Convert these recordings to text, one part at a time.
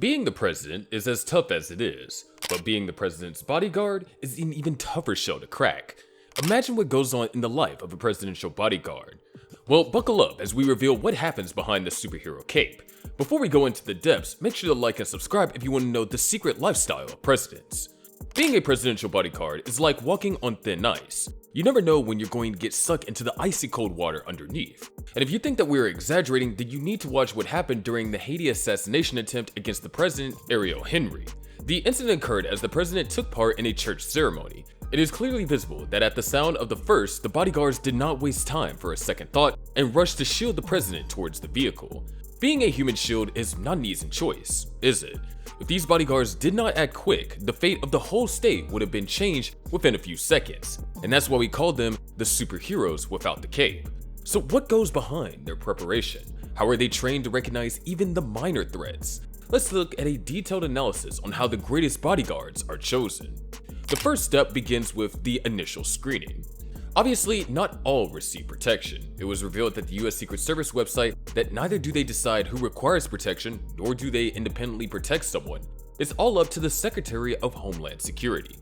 Being the president is as tough as it is, but being the president's bodyguard is an even tougher shell to crack. Imagine what goes on in the life of a presidential bodyguard. Well, buckle up as we reveal what happens behind the superhero cape. Before we go into the depths, make sure to like and subscribe if you want to know the secret lifestyle of presidents. Being a presidential bodyguard is like walking on thin ice. You never know when you're going to get sucked into the icy cold water underneath. And if you think that we're exaggerating, then you need to watch what happened during the Haiti assassination attempt against the president, Ariel Henry. The incident occurred as the president took part in a church ceremony. It is clearly visible that at the sound of the first, the bodyguards did not waste time for a second thought and rushed to shield the president towards the vehicle. Being a human shield is not an easy choice, is it? If these bodyguards did not act quick, the fate of the whole state would have been changed within a few seconds, and that's why we call them the superheroes without the cape. So what goes behind their preparation? How are they trained to recognize even the minor threats? Let's look at a detailed analysis on how the greatest bodyguards are chosen. The first step begins with the initial screening. Obviously, not all receive protection. It was revealed at the US Secret Service website that neither do they decide who requires protection, nor do they independently protect someone. It's all up to the Secretary of Homeland Security.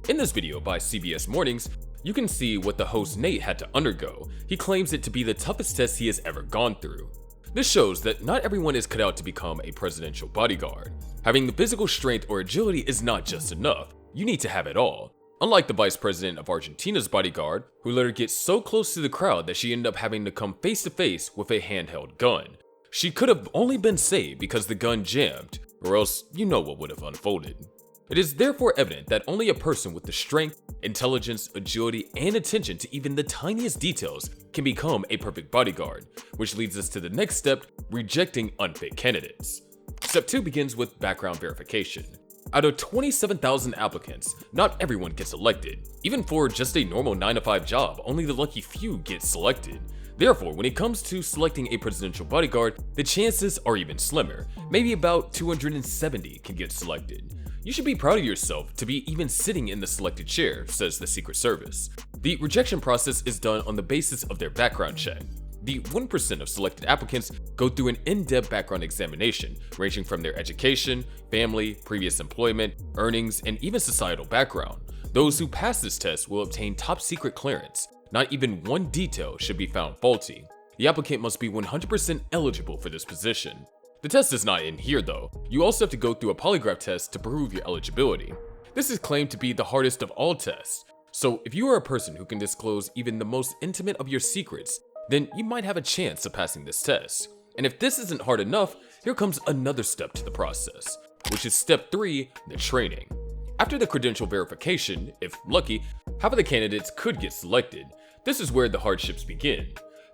In this video by CBS Mornings, you can see what the host Nate had to undergo. He claims it to be the toughest test he has ever gone through. This shows that not everyone is cut out to become a presidential bodyguard. Having the physical strength or agility is not just enough. You need to have it all. Unlike the vice president of Argentina's bodyguard, who let her get so close to the crowd that she ended up having to come face to face with a handheld gun. She could have only been saved because the gun jammed, or else you know what would have unfolded. It is therefore evident that only a person with the strength, intelligence, agility, and attention to even the tiniest details can become a perfect bodyguard, which leads us to the next step, rejecting unfit candidates. Step 2 begins with background verification. Out of 27,000 applicants, not everyone gets elected. Even for just a normal 9-to-5 job, only the lucky few get selected. Therefore, when it comes to selecting a presidential bodyguard, the chances are even slimmer. Maybe about 270 can get selected. You should be proud of yourself to be even sitting in the selected chair, says the Secret Service. The rejection process is done on the basis of their background check. The 1% of selected applicants go through an in-depth background examination, ranging from their education, family, previous employment, earnings, and even societal background. Those who pass this test will obtain top secret clearance. Not even one detail should be found faulty. The applicant must be 100% eligible for this position. The test is not in here though. You also have to go through a polygraph test to prove your eligibility. This is claimed to be the hardest of all tests. So if you are a person who can disclose even the most intimate of your secrets, then you might have a chance of passing this test. And if this isn't hard enough, here comes another step to the process, which is step 3, the training. After the credential verification, if lucky, half of the candidates could get selected. This is where the hardships begin.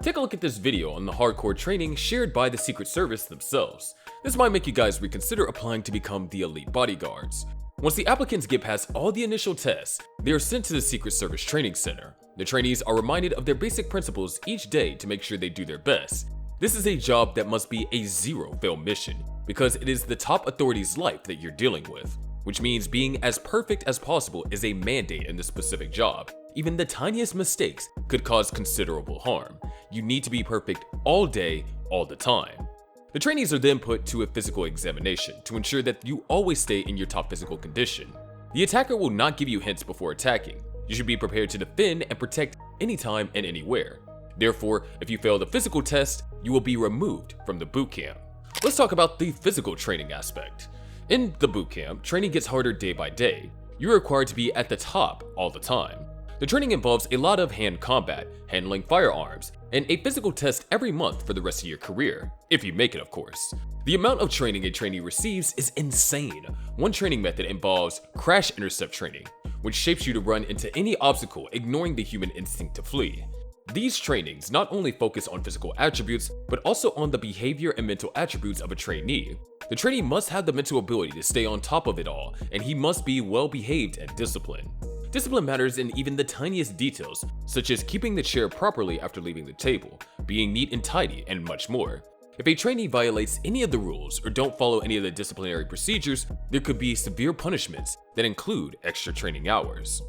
Take a look at this video on the hardcore training shared by the Secret Service themselves. This might make you guys reconsider applying to become the elite bodyguards. Once the applicants get past all the initial tests, they are sent to the Secret Service Training Center. The trainees are reminded of their basic principles each day to make sure they do their best. This is a job that must be a zero-fail mission because it is the top authority's life that you're dealing with, which means being as perfect as possible is a mandate in this specific job. Even the tiniest mistakes could cause considerable harm. You need to be perfect all day, all the time. The trainees are then put to a physical examination to ensure that you always stay in your top physical condition. The attacker will not give you hints before attacking. You should be prepared to defend and protect anytime and anywhere. Therefore, if you fail the physical test, you will be removed from the boot camp. Let's talk about the physical training aspect. In the boot camp, training gets harder day by day. You're required to be at the top all the time. The training involves a lot of hand combat, handling firearms, and a physical test every month for the rest of your career, if you make it of course. The amount of training a trainee receives is insane. One training method involves crash intercept training, which shapes you to run into any obstacle, ignoring the human instinct to flee. These trainings not only focus on physical attributes, but also on the behavior and mental attributes of a trainee. The trainee must have the mental ability to stay on top of it all, and he must be well behaved and disciplined. Discipline matters in even the tiniest details, such as keeping the chair properly after leaving the table, being neat and tidy, and much more. If a trainee violates any of the rules or don't follow any of the disciplinary procedures, there could be severe punishments that include extra training hours.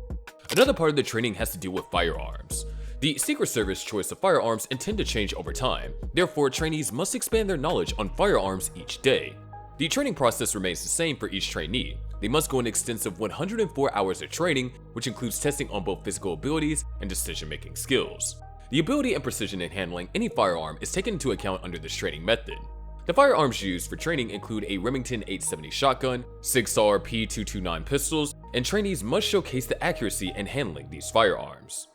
Another part of the training has to do with firearms. The Secret Service choice of firearms intend to change over time, therefore trainees must expand their knowledge on firearms each day. The training process remains the same for each trainee. They must go an extensive 104 hours of training, which includes testing on both physical abilities and decision-making skills. The ability and precision in handling any firearm is taken into account under this training method. The firearms used for training include a Remington 870 shotgun, Sig Sauer P229 pistols, and trainees must showcase the accuracy in handling these firearms.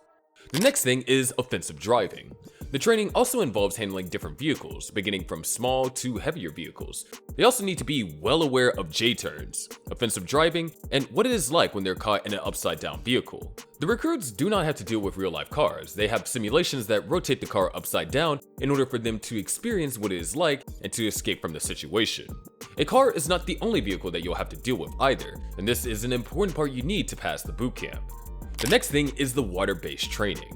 The next thing is offensive driving. The training also involves handling different vehicles, beginning from small to heavier vehicles. They also need to be well aware of J-turns, offensive driving, and what it is like when they're caught in an upside-down vehicle. The recruits do not have to deal with real-life cars. They have simulations that rotate the car upside down in order for them to experience what it is like and to escape from the situation. A car is not the only vehicle that you'll have to deal with either, and this is an important part you need to pass the boot camp. The next thing is the water-based training.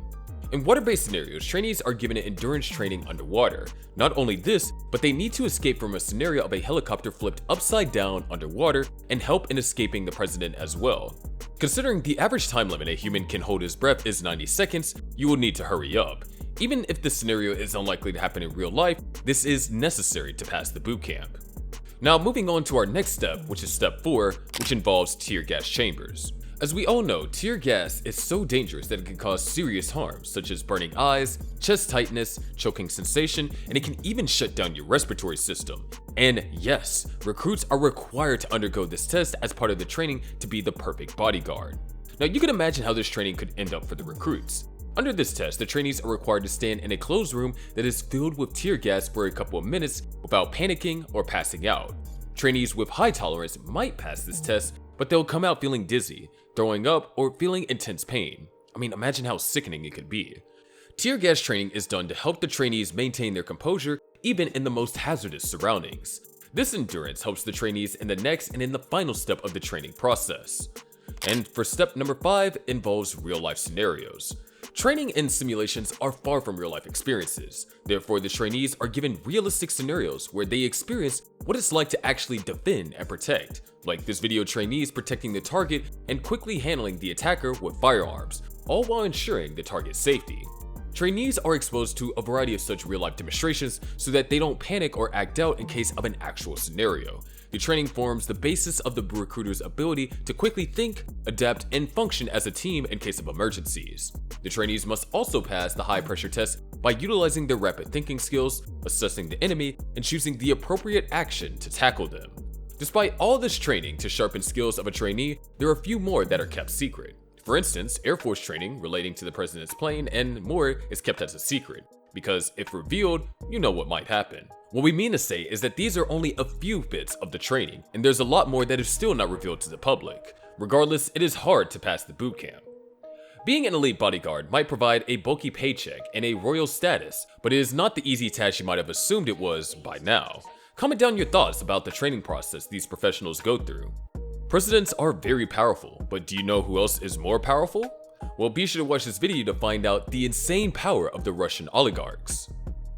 In water-based scenarios, trainees are given endurance training underwater. Not only this, but they need to escape from a scenario of a helicopter flipped upside down underwater and help in escaping the president as well. Considering the average time limit a human can hold his breath is 90 seconds, you will need to hurry up. Even if this scenario is unlikely to happen in real life, this is necessary to pass the boot camp. Now moving on to our next step, which is step 4, which involves tear gas chambers. As we all know, tear gas is so dangerous that it can cause serious harm, such as burning eyes, chest tightness, choking sensation, and it can even shut down your respiratory system. And yes, recruits are required to undergo this test as part of the training to be the perfect bodyguard. Now you can imagine how this training could end up for the recruits. Under this test, the trainees are required to stand in a closed room that is filled with tear gas for a couple of minutes without panicking or passing out. Trainees with high tolerance might pass this test, but they'll come out feeling dizzy, throwing up, or feeling intense pain. I mean, imagine how sickening it could be. Tear gas training is done to help the trainees maintain their composure even in the most hazardous surroundings. This endurance helps the trainees in the next and in the final step of the training process. And for step number 5 involves real-life scenarios. Training and simulations are far from real-life experiences. Therefore, the trainees are given realistic scenarios where they experience what it's like to actually defend and protect, like this video trainees protecting the target and quickly handling the attacker with firearms, all while ensuring the target's safety. Trainees are exposed to a variety of such real-life demonstrations so that they don't panic or act out in case of an actual scenario. The training forms the basis of the recruiter's ability to quickly think, adapt, and function as a team in case of emergencies. The trainees must also pass the high-pressure test by utilizing their rapid thinking skills, assessing the enemy, and choosing the appropriate action to tackle them. Despite all this training to sharpen skills of a trainee, there are a few more that are kept secret. For instance, Air Force training relating to the president's plane and more is kept as a secret, because if revealed, you know what might happen. What we mean to say is that these are only a few bits of the training, and there's a lot more that is still not revealed to the public. Regardless, it is hard to pass the boot camp. Being an elite bodyguard might provide a bulky paycheck and a royal status, but it is not the easy task you might have assumed it was by now. Comment down your thoughts about the training process these professionals go through. Presidents are very powerful, but do you know who else is more powerful? Well, be sure to watch this video to find out the insane power of the Russian oligarchs.